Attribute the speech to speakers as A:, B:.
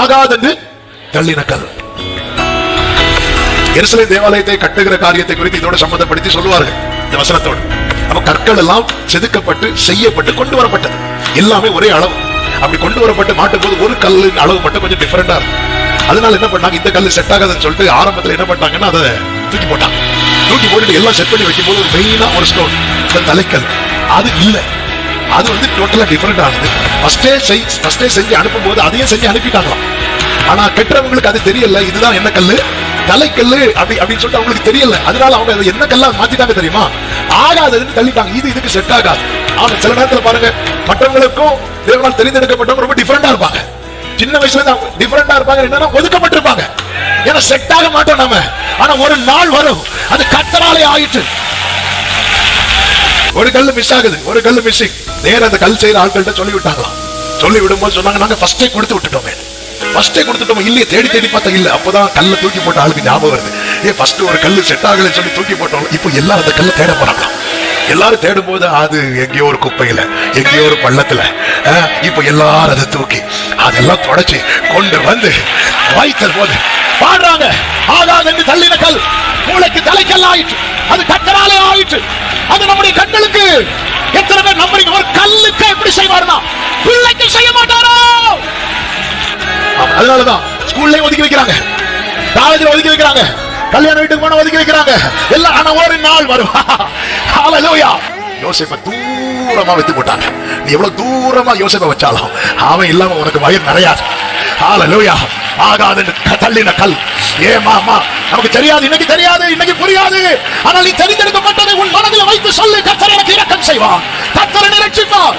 A: ஆகாதென்று தள்ளின கல். எருசலேம் தேவாலயத்தை கட்டுகிற காரியத்தை குறித்து இதோட சம்பந்தப்படுத்தி சொல்லுவார்கள் இந்த வசனத்தோடு. நம்ம கற்கள் எல்லாம் செதுக்கப்பட்டு செய்யப்பட்டு கொண்டு வரப்பட்டது, எல்லாமே ஒரே அளவு. அப்படி கொண்டு வரப்பட்டு மாட்டும் போது ஒரு கல்லின் அளவு மட்டும் கொஞ்சம் டிஃபரெண்டா இருக்கும். அதனால என்ன பண்ணாங்க, இந்த கல் செட் ஆகாதுன்னு சொல்லிட்டு ஆரம்பத்தில் என்ன பண்ணாங்கன்னா அதை தூக்கி போட்டாங்க. தூக்கி போட்டுட்டு எல்லாம் செட் பண்ணி வைக்கும் போது ஒரு மெயினா ஒரு ஸ்டோன், தலைக்கல், அது இல்லை. அது வந்து டோட்டலா டிஃபரெண்ட் ஆனது. ஃபர்ஸ்டே செஞ்சு அனுப்பும் போது அதையும் செஞ்சு அனுப்பிட்டாங்களாம். ஆனா கெட்டவங்களுக்கு அது தெரியல, இதுதான் என்ன கல்லு, தலைக்கல்லு அப்படின்னு சொல்லிட்டு அவங்களுக்கு தெரியல. அதனால அவங்க அதை என்ன கல்லா மாத்திட்டாங்க தெரியுமா, ஆகாததுன்னு தள்ளிட்டாங்க. இதுக்கு செட் ஆகாது. அவங்க சில நேரத்துல பாருங்க, மற்றவங்களுக்கும் தேவனால் தெரிந்தெடுக்கப்பட்டவங்க ரொம்ப டிஃபரெண்டா இருப்பாங்க. சின்ன வயசுல தான் டிஃபரெண்டா இருப்பாங்க, என்னன்னா ஒதுக்கப்பட்டிருப்பாங்க. ஏன்னா செட் ஆக மாட்டோம் நம்ம. ஆனா ஒரு நாள் வரும், அது கர்த்தராலே ஆயிற்று. ஒரு கல்லு மிஸ் ஆகுது, ஒரு கல்லு மிஸ்ஸிங். நேர அந்த கல் செய்யற ஆட்கள்கிட்ட சொல்லி விட்டாங்களாம். சொல்லி விடும்போது சொன்னாங்க, நாங்க ஃபர்ஸ்டே கொடுத்து விட்டுட்டோமே. ஃபர்ஸ்டே கொடுத்துட்டோம் இல்லையே, தேடி பார்த்தா இல்ல. அப்பதான் கல்ல தூக்கி போட்ட ஆளுக்கு ஞாபகம் வருது, ஃபர்ஸ்ட் ஒரு கல்லு செட் ஆகலன்னு சொல்லி தூக்கி போட்டோம். இப்போ எல்லாரும் அந்த கல்ல தேட போறாங்க. எல்லாரும் தேடும் போது அது எங்கேயோ ஒரு குப்பையில, எங்கேயோ ஒரு பள்ளத்துல. இப்ப எல்லாரும் அதை தூக்கி அதெல்லாம் தொடச்சி கொண்டு வந்து வைத்தல் போது பாடுறாங்க, ஆகாதென்று தள்ளின கல் மூளைக்கு தலைக்கல் ஆயிற்று, அது கர்த்தராலே ஆயிற்று. அது நம்முடைய கண்களுக்கு எத்தனை பேர் நம்புறீங்க? ஒரு கல்லுக்கு எப்படி செய்வாருன்னா பிள்ளைக்கு செய்ய மாட்டாரோ. அதனாலதான் ஸ்கூல்லையும் ஒதுக்கி வைக்கிறாங்க, காலேஜ்ல ஒதுக்கி வைக்கிறாங்க, கல்யாண வீட்டுக்கு போன ஒதுக்கி வைக்கிறாங்க எல்லாம். ஆனா ஒரு நாள் வரும், ஹல்லேலூயா, யோசேப்பை தூரமா வைத்து போட்டாங்க. நீ எவ்வளவு தூரமா யோசேப்பை வச்சாலும் அவன் இல்லாம உனக்கு வயிறு நிறையாது. ஹல்லேலூயா. ஆகாதென்று தள்ளின கல். ஏமாமா நமக்கு தெரியாது, இன்னைக்கு தெரியாது, இன்னைக்கு புரியாது. ஆனால் நீ தெரிந்தெடுக்கப்பட்டதை உன் மனதில் வைத்து சொல்லு, கர்த்தர் எனக்கு இரக்கம் செய்வார், கர்த்தர் என்னை ரட்சிப்பார்.